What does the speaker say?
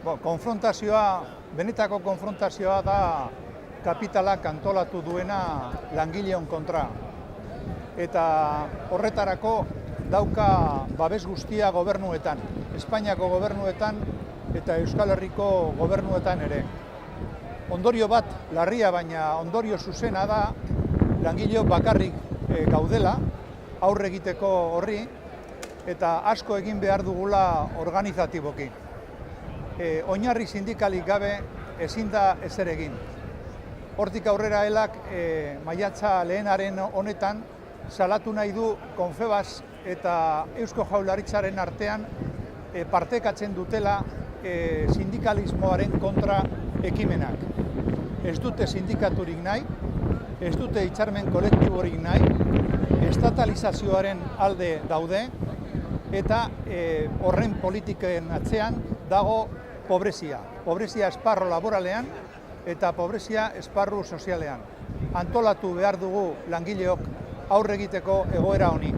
Konfrontazioa, benetako konfrontazioa da kapitalak antolatu duena langileon kontra. Eta horretarako dauka babes guztia gobernuetan, Espainiako gobernuetan eta Euskal Herriko gobernuetan ere. Ondorio bat larria, baina ondorio zuzena da langileok bakarrik gaudela aurre egiteko horri eta asko egin behar dugula organizatiboki. Oinarri sindikalik gabe ezin da ezer egin. Hortik aurrera elak maiatza lehenaren honetan salatu nahi du Confebask eta Eusko Jaurlaritzaren artean partekatzen dutela sindikalismoaren kontra ekimenak. Ez dute sindikaturik nahi, ez dute hitzarmen kolektiborik nahi, estatalizazioaren alde daude eta horren politiken atzean dago pobrezia. Pobrezia esparru laboralean eta pobrezia esparru sozialean. Antolatu behar dugu langileok aurre egiteko egoera honi.